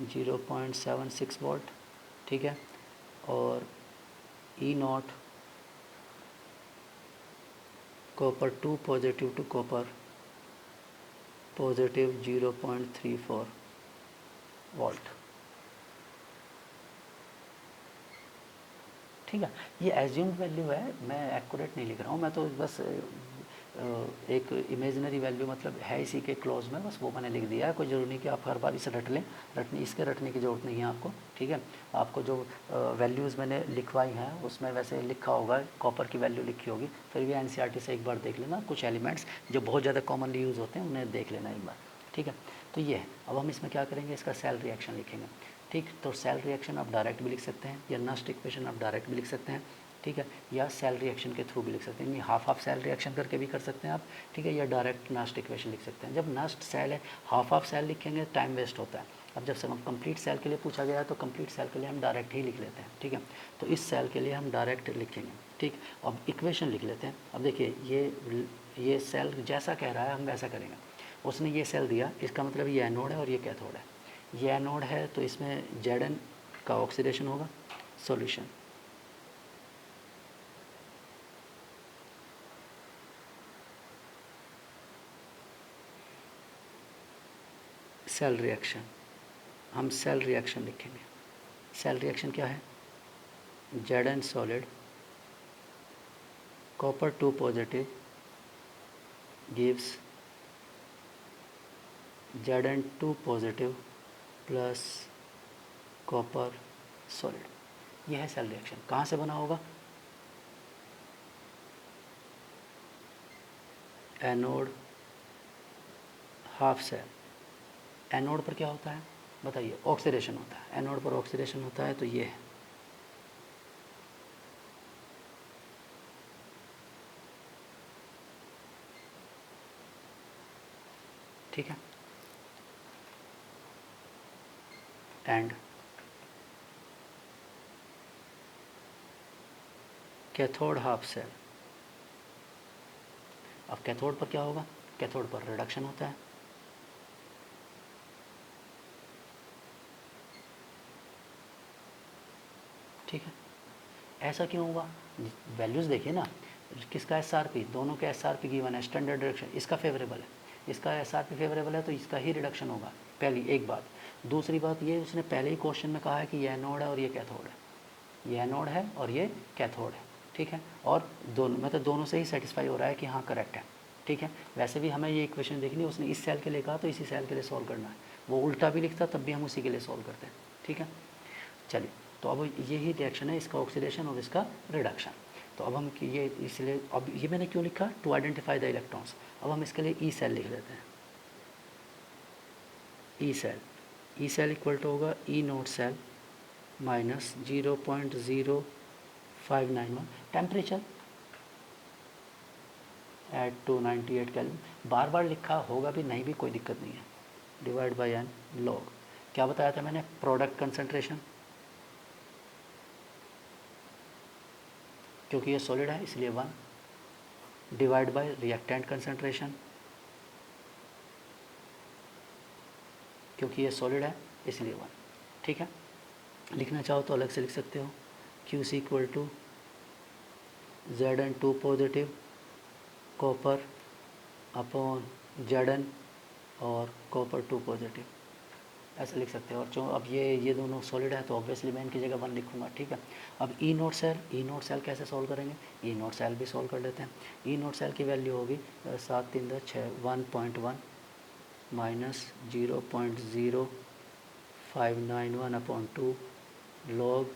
0.76 volt, ठीक है। और E nought copper 2 positive to copper positive 0.34 volt, ठीक है। ये एज्यूम्ड वैल्यू है, मैं एक्यूरेट नहीं लिख रहा हूँ, मैं तो बस एक इमेजिनरी वैल्यू मतलब है इसी के क्लोज में, बस वो मैंने लिख दिया है। कोई ज़रूरी नहीं कि आप हर बार इसे रट लें, इसके रटने की ज़रूरत नहीं है आपको, ठीक है। आपको जो वैल्यूज़ मैंने लिखवाई हैं उसमें वैसे लिखा होगा, कॉपर की वैल्यू लिखी होगी, फिर भी एनसीईआरटी से एक बार देख लेना, कुछ एलिमेंट्स जो बहुत ज़्यादा कॉमनली यूज़ होते हैं उन्हें देख लेना एक बार, ठीक है। तो ये है, अब हम इसमें क्या करेंगे, इसका सेल रिएक्शन लिखेंगे, ठीक। तो सेल रिएक्शन आप डायरेक्ट भी लिख सकते हैं, या नस्ट इक्वेशन आप डायरेक्ट भी लिख सकते हैं, ठीक है, या सेल रिएक्शन के थ्रू भी लिख सकते हैं, यानी हाफ हाफ सेल रिएक्शन करके भी कर सकते हैं आप, ठीक है, या डायरेक्ट नस्ट इक्वेशन लिख सकते हैं। जब नस्ट सेल है, हाफ हाफ सेल लिखेंगे टाइम वेस्ट होता है। अब जब से हम कंप्लीट सेल के लिए पूछा गया है तो कंप्लीट सेल के लिए हम डायरेक्ट ही लिख लेते हैं, ठीक है। तो इस सेल के लिए हम डायरेक्ट लिखेंगे, ठीक। अब इक्वेशन लिख लेते हैं। अब देखिए ये सेल जैसा कह रहा है हम वैसा करेंगे। उसने ये सेल दिया, इसका मतलब ये एनोड है और ये कैथोड है। ये एनोड है तो इसमें Zn का ऑक्सीडेशन होगा, सॉल्यूशन। सेल रिएक्शन, हम सेल रिएक्शन लिखेंगे। सेल रिएक्शन क्या है, Zn solid copper 2 positive gives Zn2 positive plus copper solid. यह है सेल रिएक्शन। कहाँ से बना होगा, एनोड हाफ सेल। एनोड पर क्या होता है बताइए, ऑक्सीडेशन होता है, एनोड पर ऑक्सीडेशन होता है, तो ये है, ठीक है। And cathode half cell. अब कैथोड पर क्या होगा, कैथोड पर रिडक्शन होता है, ठीक है। ऐसा क्यों हुआ, वैल्यूज़ देखिए ना, किसका एसआरपी, दोनों के एसआरपी गिवन है, स्टैंडर्ड रिडक्शन इसका फेवरेबल है, इसका एसआरपी फेवरेबल है तो इसका ही रिडक्शन होगा, पहली एक बात। दूसरी बात ये, उसने पहले ही क्वेश्चन में कहा है कि ये एनोड है और ये कैथोड है, ये एनोड है और ये कैथोड है, ठीक है। और दोनों मतलब दोनों से ही सेटिस्फाई हो रहा है कि हाँ करेक्ट है, ठीक है। वैसे भी हमें ये इक्वेशन देखनी है, उसने इस सेल के लिए कहा तो इसी सेल के लिए सॉल्व करना है, वो उल्टा भी लिखता तब भी हम उसी के लिए सॉल्व करते हैं, ठीक है। चलिए, तो अब यही रिएक्शन है, इसका ऑक्सीडेशन और इसका रिडक्शन। तो अब हम ये इसलिए, अब ये मैंने क्यों लिखा, टू आइडेंटिफाई द इलेक्ट्रॉन्स। अब हम इसके लिए ई सेल लिख देते हैं, E cell. E cell equal to होगा E note cell minus 0.0591 temperature at 298 Kelvin. बार बार लिखा होगा भी, नहीं भी कोई दिक्कत नहीं है, डिवाइड बाई एन लॉग। क्या बताया था मैंने, प्रोडक्ट कंसंट्रेशन, क्योंकि ये सॉलिड है इसलिए 1, डिवाइड बाय रिएक्टेंट कंसंट्रेशन, क्योंकि ये सॉलिड है इसलिए 1, ठीक है। लिखना चाहो तो अलग से लिख सकते हो, Q C equal to Zn2 positive copper upon Zn और कॉपर 2 पॉजिटिव, ऐसा लिख सकते हो। और जो अब ये दोनों सॉलिड है तो ऑब्वियसली मैं इनकी जगह 1 लिखूंगा, ठीक है। अब ई नोट सेल कैसे सॉल्व करेंगे, ई नोट सेल भी सॉल्व कर लेते हैं। ई नोट सेल की वैल्यू होगी 7 3 10 6 1.1 माइनस 0.0591 अपॉन 2 लॉग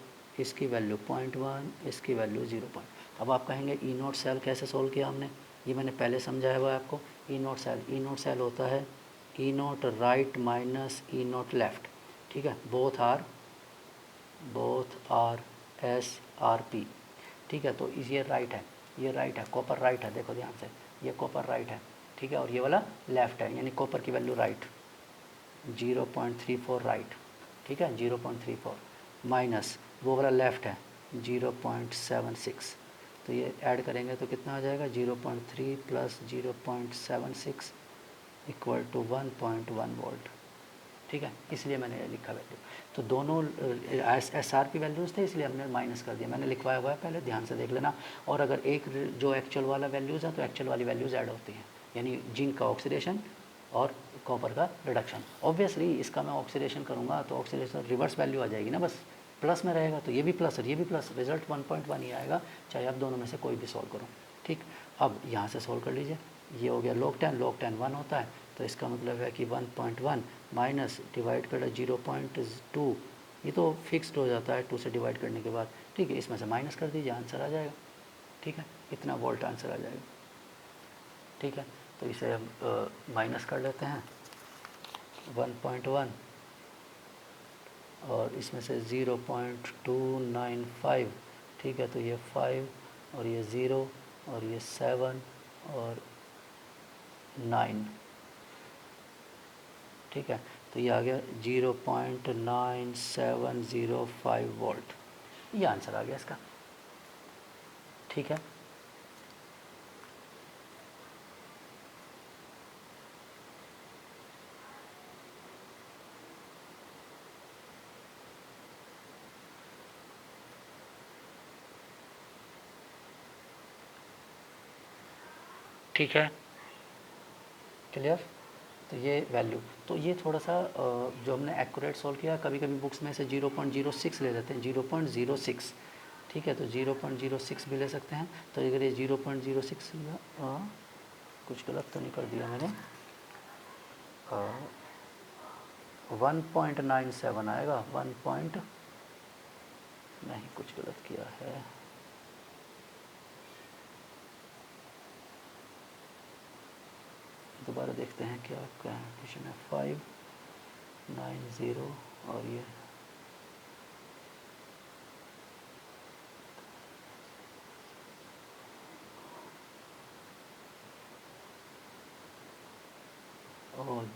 इसकी वैल्यू 0.1, इसकी वैल्यू 0. अब आप कहेंगे ई नोट सेल कैसे सॉल्व किया हमने, ये मैंने पहले समझाया हुआ है आपको। ई नोट सेल होता है ई नोट राइट माइनस ई नोट लेफ्ट, ठीक है। Both R S R P, ठीक है। तो ये राइट है, कॉपर राइट है, देखो ध्यान से, ये कॉपर राइट है, ठीक है, और ये वाला लेफ्ट है, यानी कॉपर की वैल्यू राइट 0.34 राइट, ठीक है, 0.34 माइनस वो वाला लेफ्ट है 0.76। तो ये ऐड करेंगे तो कितना आ जाएगा, 0.3 प्लस 0.76 इक्वल टू 1.1 वोल्ट, ठीक है, इसलिए मैंने लिखा वैल्यू। तो दोनों SRP वैल्यूज़ थे, इसलिए हमने माइनस कर दिया। मैंने लिखवाया हुआ है, पहले ध्यान से देख लेना। और अगर एक जो एक्चुअल वाला वैल्यूज़ है तो एक्चुअल वाली वैल्यूज़ ऐड होती हैं, यानी जिंक का ऑक्सीडेशन और कॉपर का रिडक्शन। ऑब्वियसली इसका मैं ऑक्सीडेशन करूँगा तो ऑक्सीडेशन रिवर्स वैल्यू आ जाएगी ना, बस प्लस में रहेगा, तो ये भी प्लस और ये भी प्लस, रिजल्ट 1.1 ही आएगा, चाहे आप दोनों में से कोई भी सॉल्व करो। ठीक, अब यहाँ से सॉल्व कर लीजिए। ये हो गया log 10, log 10 1 होता है, तो इसका मतलब है कि 1.1 माइनस डिवाइड कर 0.2, ये तो फिक्स्ड हो जाता है 2 से डिवाइड करने के बाद। ठीक है, इसमें से माइनस कर दीजिए, आंसर आ जाएगा। ठीक है, इतना वोल्ट आंसर आ जाएगा। ठीक है, तो इसे हम माइनस कर लेते हैं 1.1 और इसमें से 0.295। ठीक है, तो ये 5 और ये 0 और ये 7 और 9। ठीक है, तो ये आ गया 0.9705 वोल्ट, ये आंसर आ गया इसका। ठीक है, ठीक है, क्लियर। तो ये वैल्यू, तो ये थोड़ा सा जो हमने एक्यूरेट सॉल्व किया, कभी कभी बुक्स में से 0.06 ले लेते हैं, 0.06। ठीक है, तो 0.06 भी ले सकते हैं। तो अगर ये 0.06 कुछ गलत तो नहीं कर दिया मैंने, 1.97 आएगा, 1 पॉइंट नहीं, कुछ गलत किया है। दोबारा देखते हैं क्या क्वेश्चन है। 590 और ये और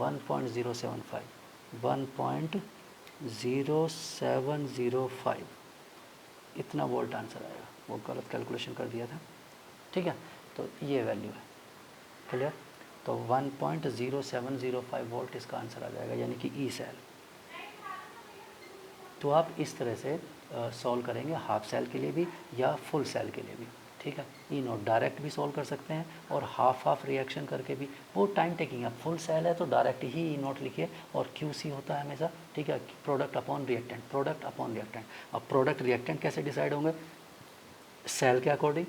1.0705 इतना वोल्ट आंसर आएगा, वो गलत कैलकुलेशन कर दिया था। ठीक है, तो ये वैल्यू है, क्लियर। तो 1.0705 वोल्ट इसका आंसर आ जाएगा, यानी कि ई सेल। तो आप इस तरह से सॉल्व करेंगे, हाफ सेल के लिए भी या फुल सेल के लिए भी। ठीक है, ई नोट डायरेक्ट भी सॉल्व कर सकते हैं और हाफ रिएक्शन करके भी, वो टाइम टेकिंग है। फुल सेल है तो डायरेक्ट ही ई नोट लिखिए और QC होता है हमेशा। ठीक है, product upon reactant, product upon reactant. अब प्रोडक्ट रिएक्टेंट कैसे डिसाइड होंगे? सेल के according.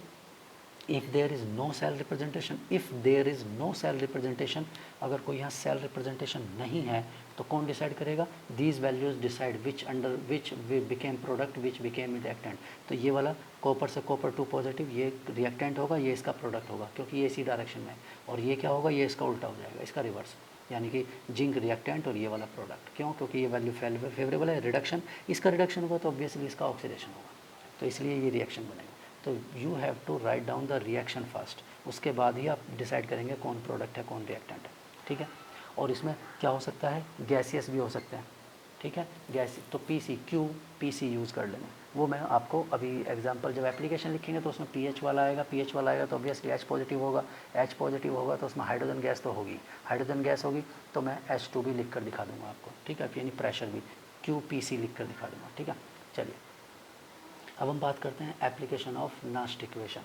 If there is no cell representation, if there is no cell representation, अगर कोई यहाँ सेल रिप्रेजेंटेशन नहीं है तो कौन डिसाइड करेगा? These values decide which under which became product which became reactant. तो ये वाला कॉपर से कॉपर 2 पॉजिटिव, ये रिएक्टेंट होगा, ये इसका प्रोडक्ट होगा, क्योंकि ये इसी डायरेक्शन में है। और ये क्या होगा? ये इसका उल्टा हो जाएगा, इसका रिवर्स, यानी कि जिंक रिएक्टेंट और ये वाला प्रोडक्ट। क्यों? क्योंकि ये वैल्यू फेवरेबल है, रिडक्शन, इसका रिडक्शन होगा तो ऑब्वियसली इसका ऑक्सीडेशन होगा, तो इसलिए ये रिएक्शन बनेगा। तो you have to write down the reaction first, उसके बाद ही आप डिसाइड करेंगे कौन प्रोडक्ट है कौन रिएक्टेंट है। ठीक है, और इसमें क्या हो सकता है? गैसियस भी हो सकते हैं। ठीक है, गैस तो PC यूज़ कर लेंगे। वो मैं आपको अभी एग्जांपल, जब एप्लीकेशन लिखेंगे तो उसमें pH वाला आएगा, pH वाला आएगा तो ऑब्वियसली H पॉजिटिव होगा, H पॉजिटिव होगा तो उसमें हाइड्रोजन गैस तो होगी, हाइड्रोजन गैस होगी तो मैं H2 भी लिख कर दिखा दूँगा आपको। ठीक है, यानी प्रेशर भी QPC लिख कर दिखा दूँगा। ठीक है, चलिए अब हम बात करते हैं एप्लीकेशन ऑफ नास्ट इक्वेशन।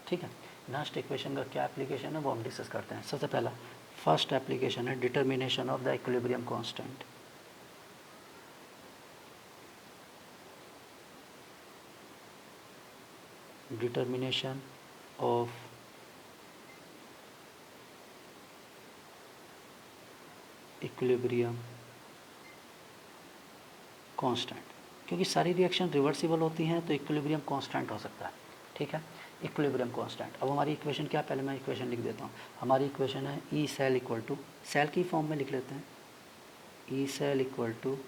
ठीक है, नास्ट इक्वेशन का क्या एप्लीकेशन है वो हम डिस्कस करते हैं। सबसे पहला फर्स्ट एप्लीकेशन है determination of the equilibrium constant. Determination of equilibrium constant, क्योंकि सारी रिएक्शन रिवर्सिबल होती हैं तो इक्विलिब्रियम कांस्टेंट हो सकता है। ठीक है, इक्विलिब्रियम कांस्टेंट। अब हमारी इक्वेशन क्या, पहले मैं इक्वेशन लिख देता हूँ। हमारी इक्वेशन है E cell equal to, cell की फॉर्म में लिख लेते हैं, E cell equal to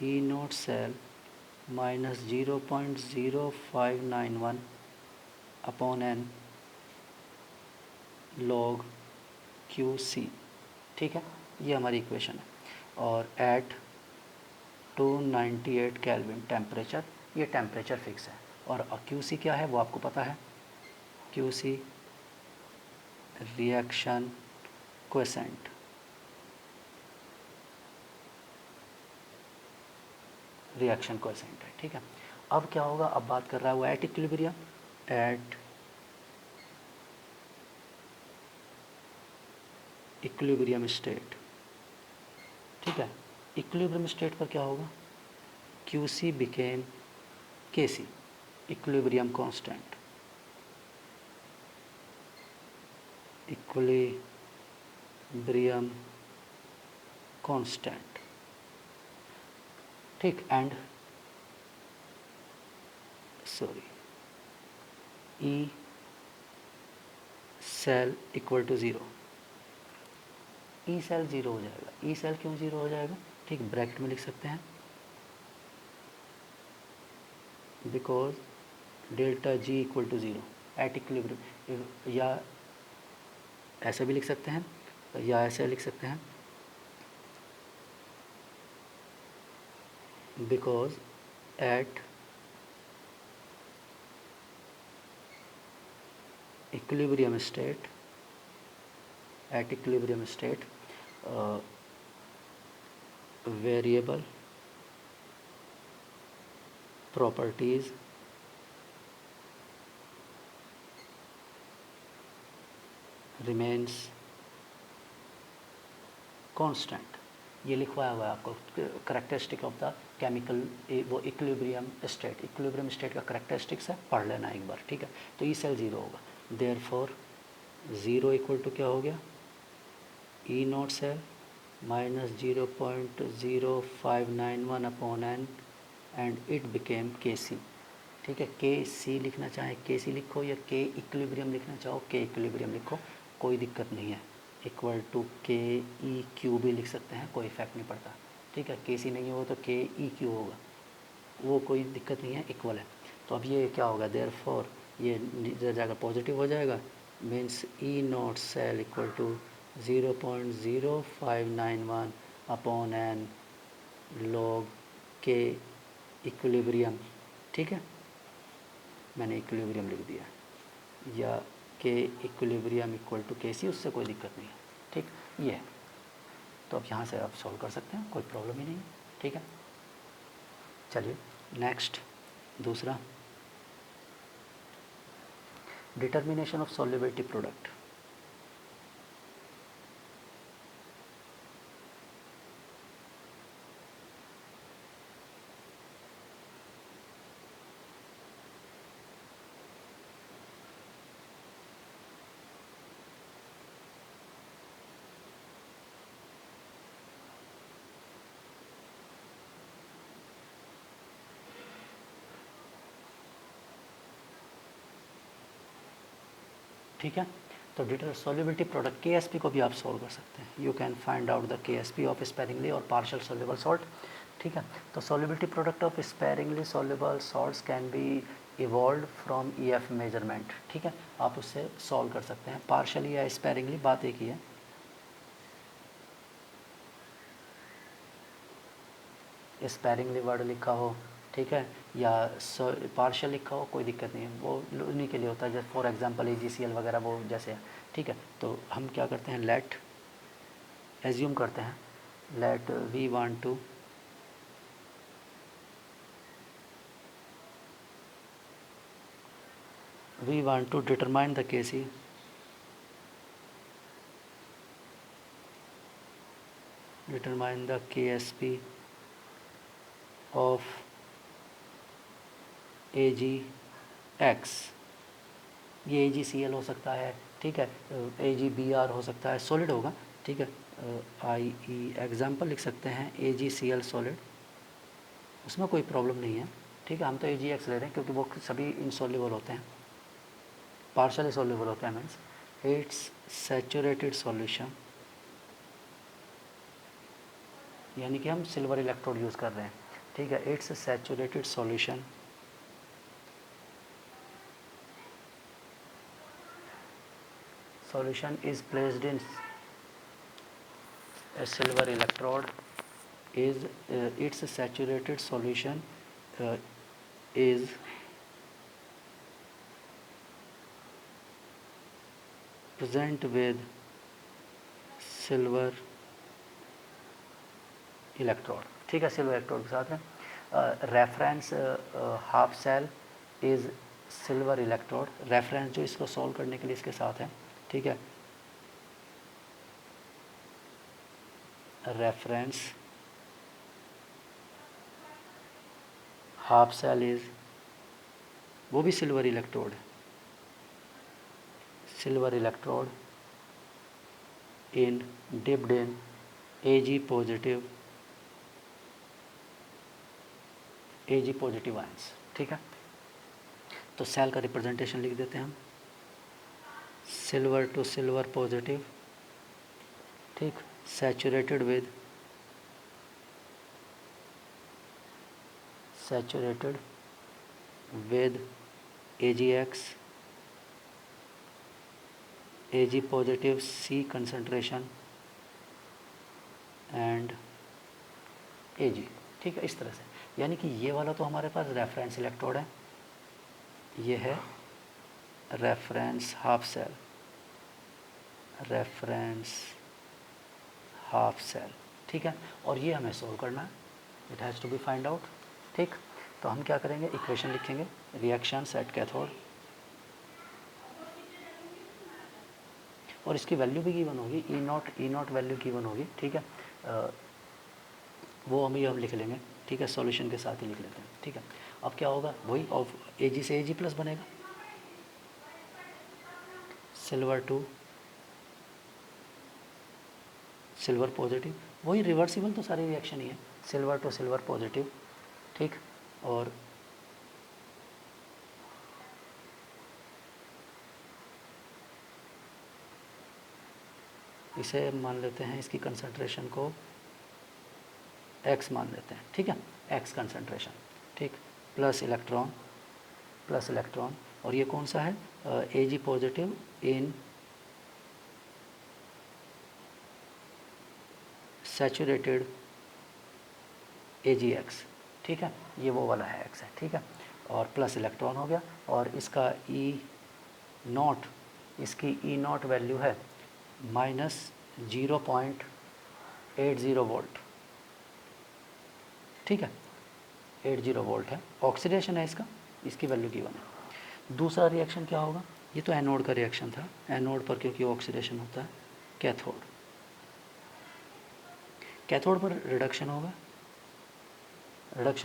E note cell minus 0.0591 upon n log QC, ठीक है, ये हमारी इक्वेशन है। और एट 298 केल्विन टेम्परेचर, ये टेम्परेचर फिक्स है। और QC क्या है वो आपको पता है, QC reaction coefficient, reaction coefficient है, ठीक है। अब क्या होगा, अब बात कर रहा है वो at equilibrium, at equilibrium state, ठीक है। इक्विलिब्रियम स्टेट पर क्या होगा, QC became KC, equilibrium constant, equilibrium constant, ठीक। And sorry E cell equal to zero, E cell zero हो जाएगा। ई सेल क्यों ज़ीरो हो जाएगा, ठीक, ब्रैकेट में लिख सकते हैं, because delta G equal to zero at equilibrium, या ऐसे भी लिख सकते हैं या ऐसे लिख सकते हैं, because at equilibrium state, at equilibrium state variable properties remains constant, ये लिखवाया हुआ है आपको, करेक्टरिस्टिक ऑफ द केमिकल, वो इक्विलिब्रियम स्टेट, इक्विलिब्रियम स्टेट का करेक्टरिस्टिक्स है, पढ़ लेना एक बार, ठीक है। तो ई सेल ज़ीरो होगा, देयरफॉर ज़ीरो इक्वल टू क्या हो गया, E not cell minus 0.0591 upon N and it became KC, ठीक है। KC लिखना चाहे KC लिखो, या K इक्विलिब्रियम लिखना चाहो K इक्विलिब्रियम लिखो, कोई दिक्कत नहीं है। इक्वल टू KEQ भी लिख सकते हैं, कोई इफेक्ट नहीं पड़ता, ठीक है। KC नहीं हो तो KEQ होगा, वो कोई दिक्कत नहीं है, इक्वल है। तो अब ये क्या होगा, देयरफॉर ये इधर जाकर पॉजिटिव हो जाएगा, means E naught cell equal to 0.0591 upon n log K equilibrium, ठीक है, मैंने इक्विलिब्रियम लिख दिया, या K equilibrium equal to KC, उससे कोई दिक्कत नहीं है, ठीक, ये है। तो अब यहाँ से आप सॉल्व कर सकते हैं, कोई प्रॉब्लम ही नहीं है, ठीक है। चलिए नेक्स्ट, दूसरा, डिटर्मिनेशन ऑफ सॉल्युबिलिटी प्रोडक्ट। ठीक है, तो डिटर सॉल्युबिलिटी प्रोडक्ट KSP को भी आप सॉल्व कर सकते हैं, you can find out the KSP of sparingly और पार्शियल सॉल्युबल सॉल्ट, ठीक है। तो solubility product of sparingly soluble salts can be evolve from EF measurement, ठीक है, आप उससे सॉल्व कर सकते हैं, पार्शियली या स्पेरिंगली, बात एक ही है। स्पेरिंगली वर्ड लिखा हो, ठीक है, या पार्शियल लिखा हो, कोई दिक्कत नहीं है, वो उन्हीं के लिए होता है, जैसे फॉर एग्जांपल AgCl वगैरह वो जैसे है, ठीक है। तो हम क्या करते हैं, लेट एज्यूम करते हैं, let we want to determine the KC determine the KSP of AgX, ये AgCl हो सकता है, ठीक है, AgBr हो सकता है, सॉलिड होगा, ठीक है, IE एग्जाम्पल लिख सकते हैं AgCl सॉलिड, उसमें कोई प्रॉब्लम नहीं है, ठीक है। हम तो AgX ले रहे हैं क्योंकि वो सभी इनसॉल्युबल होते हैं, पार्शियली सॉल्युबल होते हैं, मीन्स इट्स सैचुरेटेड सॉल्यूशन, यानी कि हम सिल्वर इलेक्ट्रोड यूज़ कर रहे हैं, ठीक है, it's saturated solution solution is placed in a silver electrode is its saturated solution is present with silver electrode. ठीक है, सिल्वर इलेक्ट्रोड के साथ में reference half cell is silver electrode, reference जो इसको सॉल्व करने के लिए इसके साथ है, ठीक है, रेफरेंस हाफ सेल इज, वो भी सिल्वर इलेक्ट्रोड है, silver electrode in dipped in Ag positive ions. ठीक है, तो सेल का रिप्रेजेंटेशन लिख देते हैं हम, सिल्वर टू सिल्वर पॉजिटिव, ठीक, saturated with AgX, Ag positive C concentration and Ag। ठीक है, इस तरह से, यानी कि ये वाला तो हमारे पास रेफरेंस इलेक्ट्रोड है, ये है reference half cell, reference half cell, ठीक है, और ये हमें सोल्व करना है, it has to be find out. ठीक, तो हम क्या करेंगे, इक्वेशन लिखेंगे, रिएक्शंस एट कैथोड, और इसकी वैल्यू भी गिवन होगी, ई नॉट वैल्यू गिवन होगी। ठीक है, वो हम लिख लेंगे, ठीक है, सॉल्यूशन के साथ ही लिख लेते हैं। ठीक है, अब क्या होगा, वही ऑफ Ag से Ag प्लस बनेगा, सिल्वर टू सिल्वर पॉजिटिव, वही रिवर्सिबल तो सारी रिएक्शन ही है, सिल्वर टू सिल्वर पॉजिटिव, ठीक, और इसे मान लेते हैं, इसकी कंसंट्रेशन को X मान लेते हैं, ठीक है, X कंसंट्रेशन, ठीक, प्लस इलेक्ट्रॉन, और ये कौन सा है, Ag positive in saturated AgX, ठीक है, ये वो वाला है X है, ठीक है, और प्लस इलेक्ट्रॉन हो गया, और इसका E0, इसकी E0 वैल्यू है -0.80 वोल्ट, ठीक है, 80 वोल्ट है, ऑक्सीडेशन है इसका, इसकी वैल्यू गिवन है। दूसरा रिएक्शन क्या होगा, ये तो एनोड का रिएक्शन था, एनोड पर क्योंकि ऑक्सीडेशन होता है, कैथोड पर रिडक्शन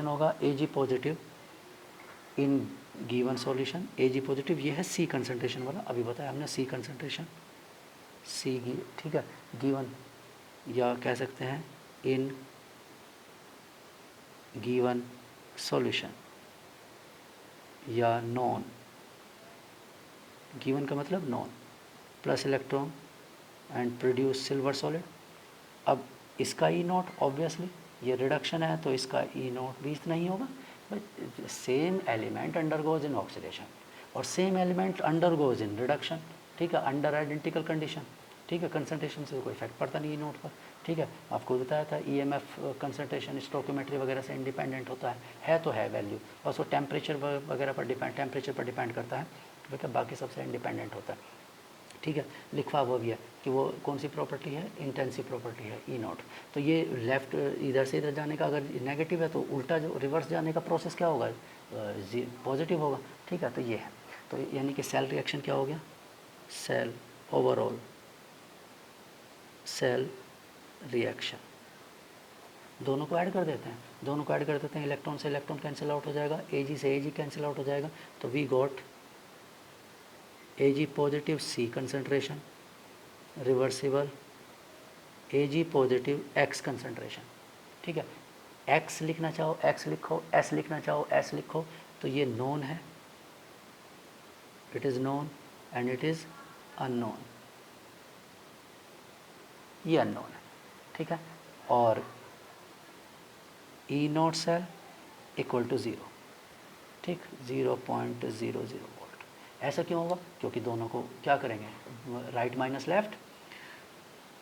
होगा Ag positive in given solution, Ag positive ये है C कंसंट्रेशन वाला, अभी बताया हमने C कंसंट्रेशन, ठीक है, गिवन, या कह सकते हैं इन गिवन सॉल्यूशन, या नॉन, गिवन का मतलब non, plus electron and produce silver solid. अब इसका E0 ऑब्वियसली, ये रिडक्शन है तो इसका E0 भी इतना ही होगा, but same element undergoes in oxidation और same element undergoes in reduction, ठीक है, अंडर आइडेंटिकल कंडीशन, ठीक है, कंसंट्रेशन से कोई इफेक्ट पड़ता नहीं E0 पर, ठीक है, आपको बताया था EMF कंसंट्रेशन स्टोकियोमेट्री वगैरह से इंडिपेंडेंट होता है तो है वैल्यू, और उसको टेम्परेचर वगैरह पर डिपेंड करता है, लेकिन बाकी सबसे इंडिपेंडेंट होता है, ठीक है, लिखवा हुआ भी है कि वो कौन सी प्रॉपर्टी है, इंटेंसिव प्रॉपर्टी है E0। तो ये लेफ़्ट इधर से इधर जाने का अगर नेगेटिव है तो उल्टा जो रिवर्स जाने का प्रोसेस क्या होगा, पॉजिटिव होगा, ठीक है, तो ये है, तो यानी कि सेल रिएक्शन क्या हो गया, सेल ओवरऑल सेल रिएक्शन, दोनों को ऐड कर देते हैं, इलेक्ट्रॉन से इलेक्ट्रॉन कैंसिल आउट हो जाएगा, Ag से Ag कैंसिल आउट हो जाएगा, तो we got Ag positive C concentration, reversible Ag positive X concentration, ठीक है, X लिखना चाहो X लिखो, S लिखना चाहो S लिखो, तो ये नोन है, it is known and it is unknown, ये अननोन है, ठीक है, और E0 सेल इक्वल टू 0, ठीक, 0.00 वोल्ट, ऐसा क्यों होगा? क्योंकि दोनों को क्या करेंगे, राइट माइनस लेफ्ट,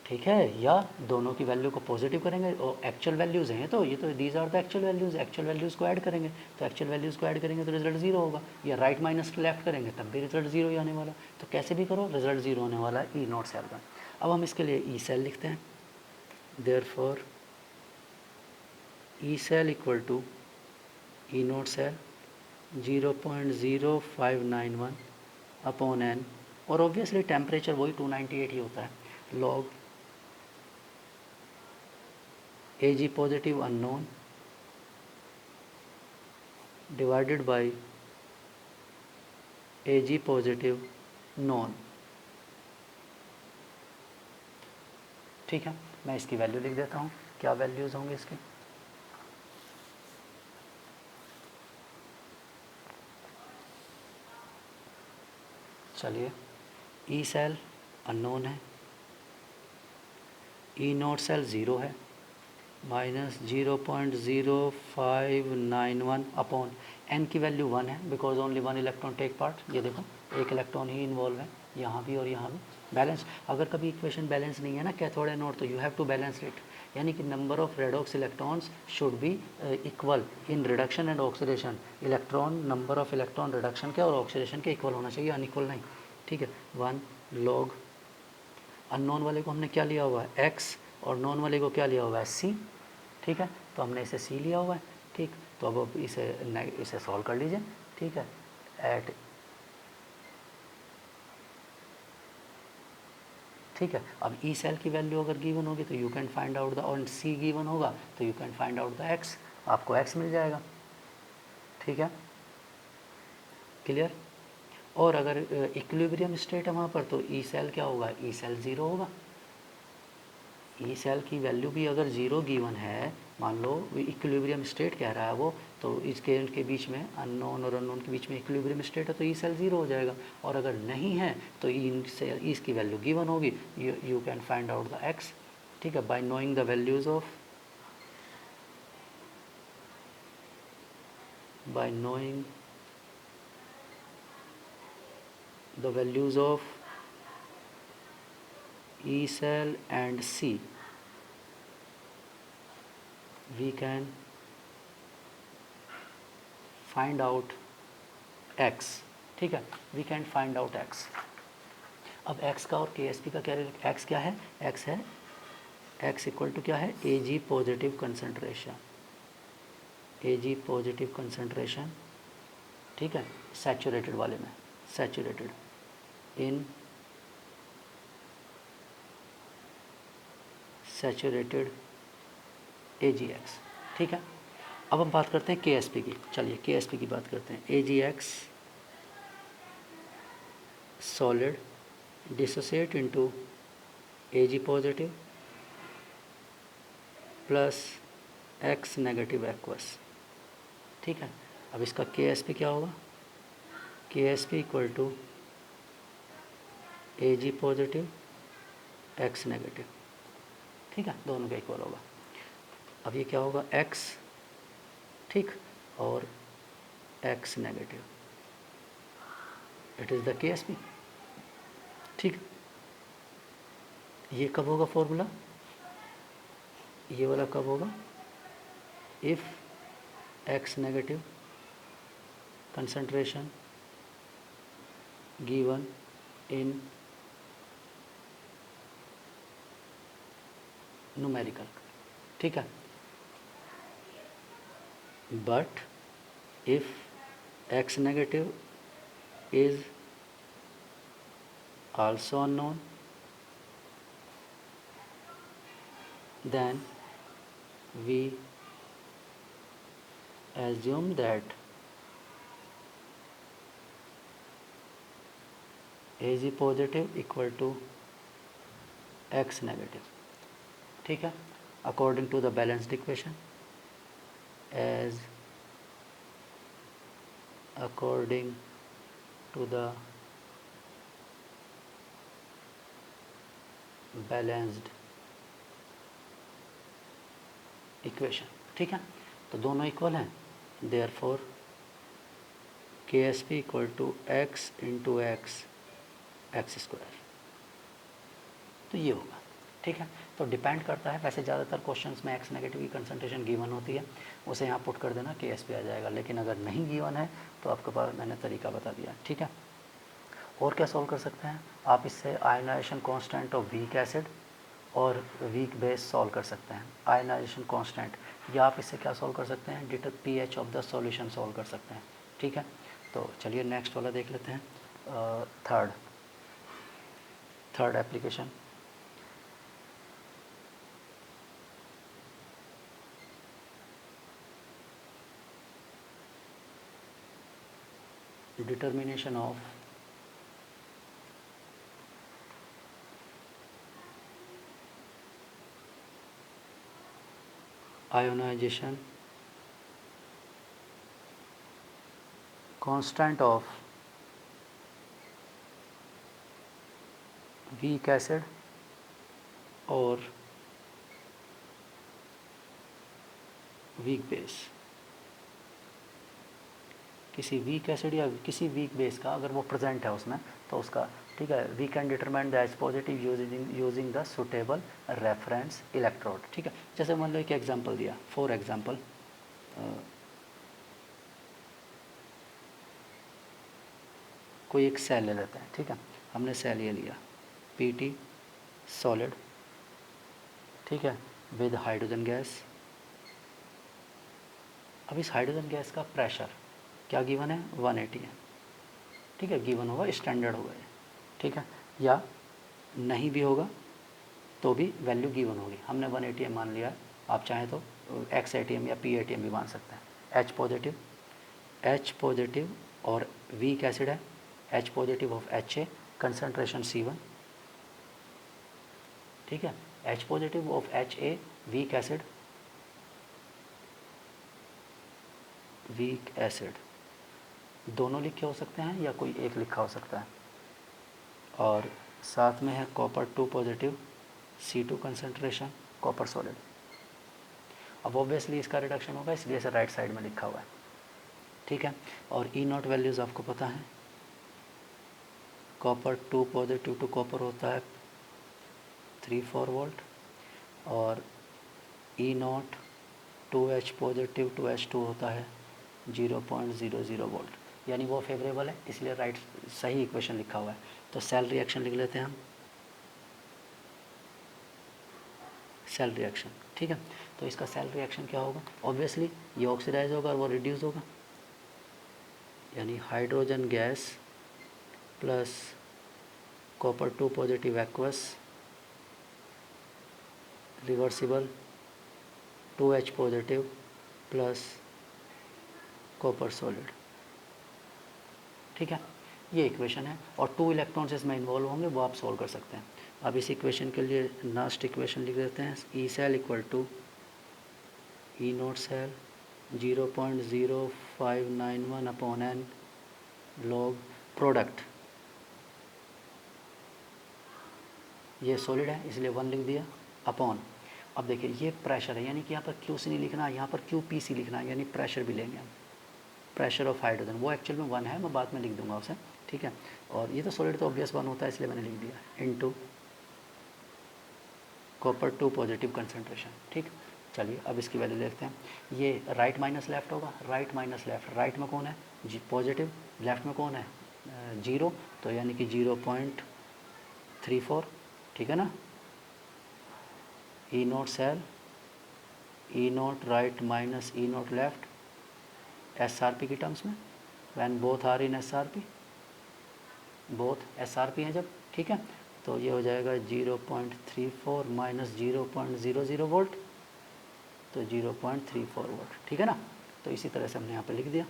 ठीक है, या दोनों की वैल्यू को पॉजिटिव करेंगे और एक्चुअल वैल्यूज़ हैं तो ये तो these are the actual values को ऐड करेंगे, तो एक्चुअल वैल्यूज़ को ऐड करेंगे तो रिजल्ट ज़ीरो होगा, या राइट माइनस लेफ्ट करेंगे तब भी रिजल्ट ज़ीरो ही आने वाला, तो कैसे भी करो रिजल्ट ज़ीरो होने वाला है ई नॉट सेल का। अब हम इसके लिए ई सेल लिखते हैं, therefore E cell equal to E not cell 0.0591 upon n, और ऑब्वियसली टेम्परेचर वही 298 ही होता है, log Ag positive unknown divided by Ag positive known। ठीक है, मैं इसकी वैल्यू लिख देता हूँ, क्या वैल्यूज़ होंगे इसके। चलिए, ई सेल अननोन है, ई नॉट सेल ज़ीरो है, माइनस 0.0591 अपॉन एन की वैल्यू 1 है, because only 1 electron take part, ये देखो एक इलेक्ट्रॉन ही इन्वॉल्व है यहाँ भी और यहाँ भी, बैलेंस। अगर कभी इक्वेशन बैलेंस नहीं है ना कैथोड एनोड, तो you have to balance it, यानी कि number of redox electrons should be equal in reduction and oxidation, electron number of electron reduction के और ऑक्सीडेशन के इक्वल होना चाहिए, अनइक्वल नहीं, ठीक है। 1 लॉग अननोन वाले को हमने क्या लिया हुआ है एक्स, और नॉन वाले को क्या लिया हुआ है सी, ठीक है, तो हमने इसे सी लिया हुआ है, ठीक, तो अब इसे सॉल्व कर लीजिए, ठीक है, एट, ठीक है। अब ई सेल की वैल्यू अगर गिवन होगी तो you can find out the, और सी गिवन होगा तो you can find out the x, आपको एक्स मिल जाएगा, ठीक है, क्लियर। और अगर इक्विलिब्रियम स्टेट है वहाँ पर तो ई सेल क्या होगा, ई सेल ज़ीरो होगा, ई सेल की वैल्यू भी अगर ज़ीरो गिवन है, मान लो इक्विलिब्रियम स्टेट कह रहा है वो, तो इसके इनके बीच में अननोन और अननोन के बीच में इक्विलिब्रियम स्टेट है तो ई सेल ज़ीरो हो जाएगा, और अगर नहीं है तो ई सेल इसकी वैल्यू गिवन होगी, you can find out the x, ठीक है, bye knowing the values of, bye knowing the values of E cell and C, we can find out x, ठीक है, we can find out x। अब x का और KSP का क्या, x क्या है, x है, x इक्वल टू क्या है, Ag positive concentration, Ag positive concentration, ठीक है, सैचुरेटेड वाले में, सैचुरेटेड इन सैचुरेटेड AgX, ठीक है। अब हम बात करते हैं KSP की, चलिए KSP की बात करते हैं। AgX solid dissociate into Ag positive plus X negative aqueous, ठीक है। अब इसका KSP क्या होगा, KSP equal to Ag positive X negative, ठीक है, दोनों का इक्वल होगा। अब ये क्या होगा X, ठीक, और X negative, it is the KSP, ठीक। ये कब होगा फॉर्मूला, ये वाला कब होगा, if X negative concentration given in numerical, ठीक है, but if X negative is also unknown, then we assume that Ag positive equal to X negative, ठीक है, according to the balanced equation, as according to the balanced equation, ठीक है, तो दोनों equal हैं, therefore KSP equal to x into x x square, तो ये होगा। ठीक है, तो डिपेंड करता है, वैसे ज़्यादातर क्वेश्चंस में एक्स नेगेटिव की कंसंट्रेशन गिवन होती है, उसे यहाँ पुट कर देना KSP आ जाएगा, लेकिन अगर नहीं गिवन है तो आपके पास मैंने तरीका बता दिया। ठीक है, और क्या सॉल्व कर सकते हैं आप इससे? Ionisation constant of weak acid और वीक बेस सॉल्व कर सकते हैं। आयनाइजेशन कांस्टेंट, या आप इससे क्या सॉल्व कर सकते हैं? Detect pH of the solution solve कर सकते हैं। ठीक है, तो चलिए नेक्स्ट वाला देख लेते हैं। Third application, determination of ionization constant of weak acid और वीक बेस। किसी वीक एसिड या किसी वीक बेस का अगर वो प्रेजेंट है उसमें तो उसका, ठीक है, we can determine the H positive using the suitable reference electrode. ठीक है, जैसे मान लो एक एग्जांपल दिया, फॉर एग्जांपल कोई एक सेल ले लेते हैं। ठीक है, हमने सेल ये लिया PT सॉलिड, ठीक है, विद हाइड्रोजन गैस। अब इस हाइड्रोजन गैस का प्रेशर क्या गिवन है? 180 है। ठीक है, गिवन होगा, स्टैंडर्ड होगा ये। ठीक है, या नहीं भी होगा तो भी वैल्यू गिवन होगी। हमने 180 मान लिया है, आप चाहें तो XATM या PATM भी मान सकते हैं। H पॉजिटिव और वीक एसिड है, H positive of HA, concentration C1। ठीक है, H positive of HA weak acid, दोनों लिखे हो सकते हैं या कोई एक लिखा हो सकता है। और साथ में है copper 2 positive C2 concentration, copper solid. अब ऑब्वियसली इसका रिडक्शन होगा, इसलिए इसे राइट साइड में लिखा हुआ है। ठीक है, और E0 वैल्यूज़ आपको पता है, कॉपर 2 पॉजिटिव टू कॉपर होता है 3-4 वोल्ट, और E0 2H positive to H2 होता है 0.00 वोल्ट, यानी वो फेवरेबल है, इसलिए राइट सही इक्वेशन लिखा हुआ है। तो सेल रिएक्शन लिख लेते हैं हम, सेल रिएक्शन। ठीक है, तो इसका सेल रिएक्शन क्या होगा? ऑब्वियसली ये ऑक्सीडाइज होगा और वो रिड्यूस होगा, यानी hydrogen gas plus copper 2 positive aqueous reversible 2H positive plus copper solid. ठीक है, ये इक्वेशन है, और 2 इलेक्ट्रॉन्स इसमें इन्वॉल्व होंगे, वो आप सॉल्व कर सकते हैं। अब इस इक्वेशन के लिए लास्ट इक्वेशन लिख देते हैं, E cell equal to E0 cell 0.0591 upon n log product, ये सॉलिड है इसलिए 1 लिख दिया, अपॉन, अब देखिए ये प्रेशर है, यानी कि यहाँ पर QC नहीं लिखना, यहाँ पर QPC लिखना है, यानी प्रेशर भी लेंगे हम, प्रेशर ऑफ हाइड्रोजन, वो एक्चुअल में 1 है, मैं बाद में लिख दूंगा उसे। ठीक है, और ये तो सॉलिड तो ऑब्वियस 1 होता है इसलिए मैंने लिख दिया, इनटू कॉपर 2 पॉजिटिव कंसंट्रेशन। ठीक, चलिए अब इसकी वैल्यू देखते हैं। ये राइट माइनस लेफ्ट होगा, राइट माइनस लेफ्ट, राइट में कौन है जी पॉजिटिव, लेफ्ट में कौन है 0, तो यानी कि 0.34। ठीक है ना, E0 cell, E0 right minus E0 left, SRP की टर्म्स में, when both are in SRP, both SRP हैं जब। ठीक है, तो ये हो जाएगा 0.34 माइनस 0.00 वोल्ट, तो 0.34 वोल्ट। ठीक है ना, तो इसी तरह से हमने यहाँ पे लिख दिया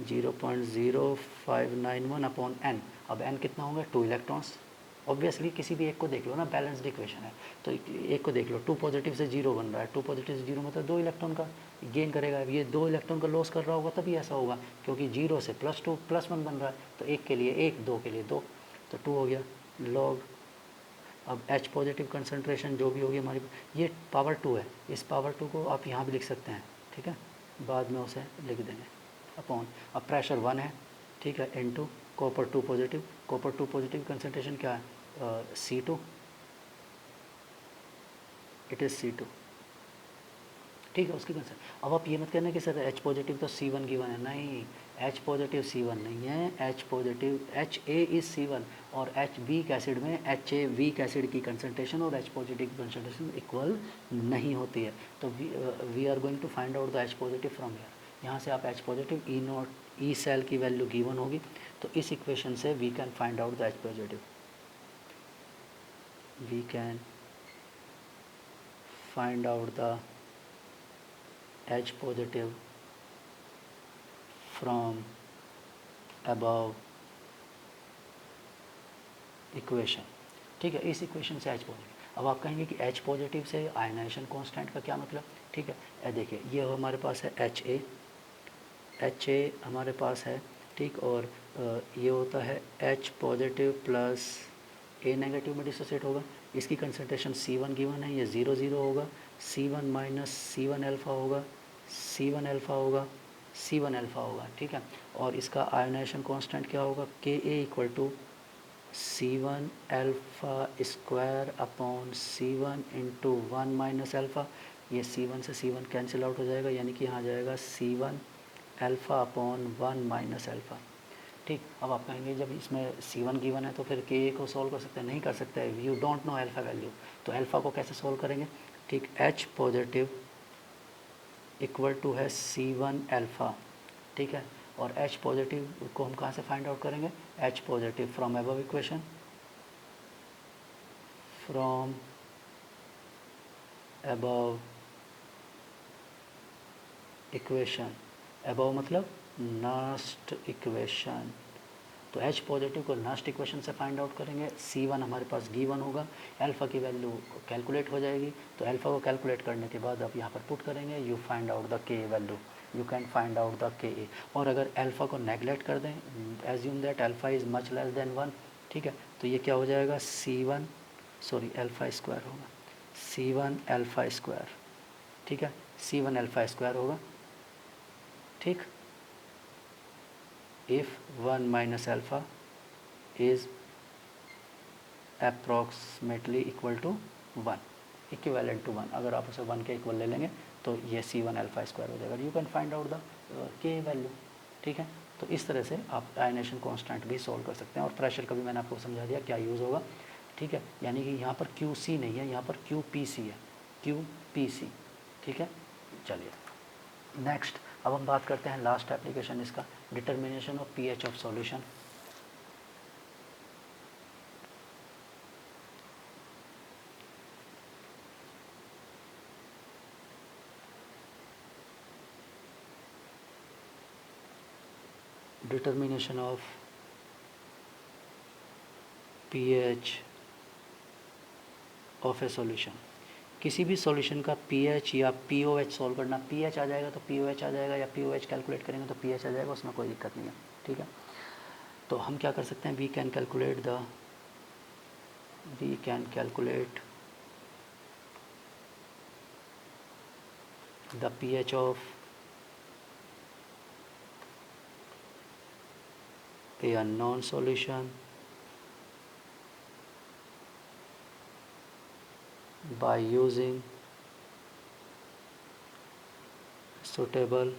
0.0591 अपॉन n। अब n कितना होगा? 2 इलेक्ट्रॉन्स। ऑब्वियसली किसी भी एक को देख लो ना, बैलेंस्ड इक्वेशन है, तो एक को देख लो, 2 पॉजिटिव से 0 बन रहा है, 2 पॉजिटिव से 0 मतलब 2 इलेक्ट्रॉन का गेन करेगा। ये 2 इलेक्ट्रॉन का लॉस कर रहा होगा तभी ऐसा होगा, क्योंकि 0 से +2 +1 बन रहा है, तो एक के लिए 1, 2 के लिए 2, तो 2 हो गया लॉग। अब H पॉजिटिव कंसंट्रेशन जो भी होगी हमारी, ये पावर 2 है, इस पावर 2 को आप यहाँ भी लिख सकते हैं। ठीक है, बाद में उसे लिख देंगे। अपॉन, अब प्रेशर 1 है, ठीक है, into copper 2 positive, copper 2 positive concentration क्या है, C2, इट इज़ C2, ठीक है, उसकी कंसर्न। अब आप ये मत कहना कि सर H पॉजिटिव तो C1 गिवन है, नहीं, H पॉजिटिव C1 नहीं है, H positive HA is C1 और H वीक एसिड में HA वीक एसिड की कंसनट्रेशन और H पॉजिटिव की कंसनट्रेशन इक्वल नहीं होती है। तो we are going to find out the H positive from here. यहाँ से आप H positive E naught E cell की वैल्यू गिवन होगी, तो इस इक्वेशन से we can find out the H positive, we can find out the H positive from above equation, ठीक है, इस इक्वेशन से H पॉजिटिव। अब आप कहेंगे कि H पॉजिटिव से आयनाइजेशन कांस्टेंट का क्या मतलब, ठीक है, देखिए ये हमारे पास है HA हमारे पास है, ठीक, और ये होता है H positive plus A negative में डिसोसिएट होगा, इसकी कंसनट्रेशन C1 गिवन है, ये 0 0 होगा, C1 माइनस C1 अल्फ़ा होगा, C1 अल्फ़ा होगा, C1 अल्फ़ा होगा, ठीक है, और इसका आयोनाइजेशन कांस्टेंट क्या होगा, Ka equal to C1 alpha square upon C1 into 1 minus alpha, ये C1 से C1 कैंसिल आउट हो जाएगा, यानी कि यहाँ जाएगा C1 alpha upon 1 minus alpha, ठीक। अब आप कहेंगे जब इसमें C1 गिवन है तो फिर Ka को सॉल्व कर सकते हैं, नहीं कर सकते, you don't know alpha value, तो अल्फ़ा को कैसे सॉल्व करेंगे, ठीक, H पॉजिटिव इक्वल टू है C1 अल्फ़ा, ठीक है, और H पॉजिटिव को हम कहाँ से फाइंड आउट करेंगे, H positive from above equation, from above equation, above मतलब लास्ट इक्वेशन, तो H पॉजिटिव को लास्ट इक्वेशन से फाइंड आउट करेंगे, C1 हमारे पास गिवन होगा, अल्फ़ा की वैल्यू कैलकुलेट हो जाएगी, तो अल्फ़ा को कैलकुलेट करने के बाद आप यहाँ पर पुट करेंगे, you find out the Ka value, you can find out the Ka, और अगर अल्फ़ा को नेगलेक्ट कर दें, assume that alpha is much less than 1, ठीक है, तो ये क्या हो जाएगा, अल्फ़ा स्क्वायर होगा, C1 अल्फ़ा स्क्वायर, ठीक है, C1 अल्फ़ा स्क्वायर होगा, ठीक, if 1 minus alpha is approximately equal to 1, equivalent to 1, अगर आप उसे 1 के इक्वल ले लेंगे तो ये C1 अल्फ़ा स्क्वायर हो जाएगा, you can find out the K value, ठीक है, तो इस तरह से आप आयनेशन कांस्टेंट भी सॉल्व कर सकते हैं, और प्रेशर का भी मैंने आपको समझा दिया क्या यूज़ होगा, ठीक है, यानी कि यहाँ पर QC नहीं है, यहाँ पर QPC है, QPC, ठीक है। चलिए नेक्स्ट, अब हम बात करते हैं लास्ट एप्लीकेशन इसका, determination of pH of solution. Determination of pH of A solution, किसी भी सॉल्यूशन का पीएच या पीओएच सॉल्व करना, पीएच आ जाएगा तो पीओएच आ जाएगा, या पीओएच कैलकुलेट करेंगे तो पीएच आ जाएगा, उसमें कोई दिक्कत नहीं है, ठीक है। तो हम क्या कर सकते हैं, we can calculate the pH of a unknown solution by using suitable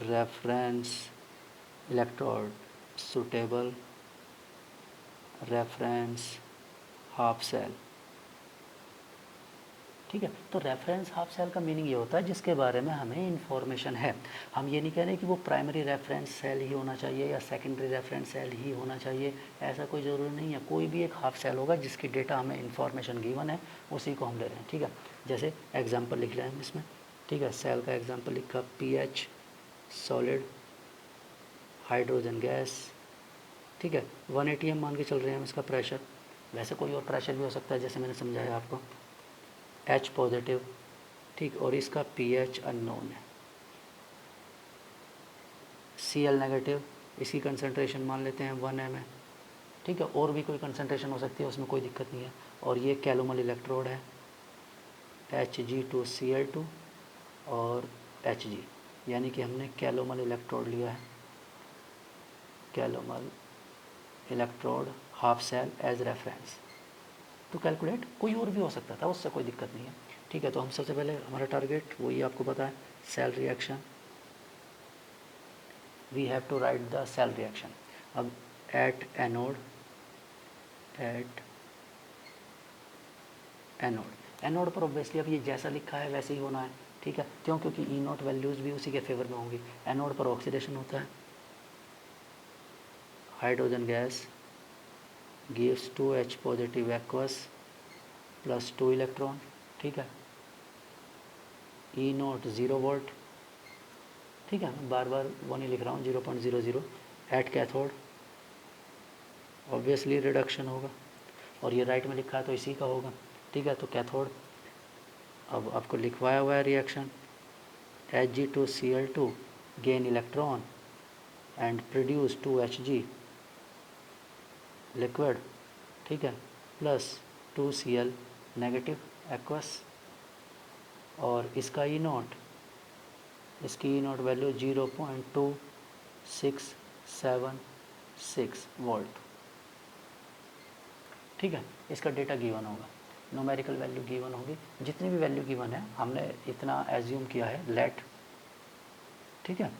reference electrode, suitable reference half cell, ठीक है। तो रेफरेंस हाफ सेल का मीनिंग ये होता है जिसके बारे में हमें इंफॉर्मेशन है, हम ये नहीं कह रहे कि वो प्राइमरी रेफरेंस सेल ही होना चाहिए या सेकेंडरी रेफरेंस सेल ही होना चाहिए, ऐसा कोई ज़रूरी नहीं है, कोई भी एक हाफ सेल होगा जिसकी डेटा हमें इंफॉर्मेशन गिवन है, उसी को हम ले रहे हैं, ठीक है। जैसे एग्जांपल लिख रहे हैं हम इसमें, ठीक है, सेल का एग्जांपल लिखा पीएच सॉलिड हाइड्रोजन गैस, ठीक है, 1 atm मान के चल रहे हैं हम इसका प्रेशर, वैसे कोई और प्रेशर भी हो सकता है जैसे मैंने समझाया आपको, H पॉजिटिव, ठीक, और इसका pH अननोन है, Cl नेगेटिव, इसकी कंसंट्रेशन मान लेते हैं 1 ml, ठीक है, और भी कोई कंसंट्रेशन हो सकती है, उसमें कोई दिक्कत नहीं है, और ये कैलोमल इलेक्ट्रोड है Hg2Cl2 और Hg, यानी कि हमने कैलोमल इलेक्ट्रोड लिया है, calomel electrode half cell as reference to calculate. कोई और भी हो सकता था, उससे कोई दिक्कत नहीं है, ठीक है। तो हम सबसे पहले हमारा टारगेट वही आपको पता है, cell reaction, we have to write the cell reaction. अब एट एनोड, एट एनोड पर ऑब्वियसली अब ये जैसा लिखा है वैसे ही होना है, ठीक है। क्यों? क्योंकि ई नॉट वैल्यूज़ भी उसी के फेवर में होंगी। एनोड पर ऑक्सीडेशन होता है, hydrogen gas gives 2H positive aqueous plus 2 electron, ठीक है। ई नॉट 0 वोल्ट, ठीक है। मैं बार बार वो नहीं लिख रहा हूँ, 0.00। एट कैथोड ऑब्वियसली रिडक्शन होगा, और ये राइट में लिखा है तो इसी का होगा, ठीक है। तो कैथोड, अब आपको लिखवाया हुआ है reaction, Hg2Cl2 gain electron and produce 2Hg liquid, ठीक है, प्लस 2Cl नेगेटिव एक्वस, और इसका ई नॉट, इसकी ई नॉट वैल्यू 0.2676 वोल्ट, ठीक है। इसका डेटा गिवन होगा, न्यूमेरिकल वैल्यू गिवन होगी, जितनी भी वैल्यू गिवन है हमने इतना एज्यूम किया है लेट, ठीक है।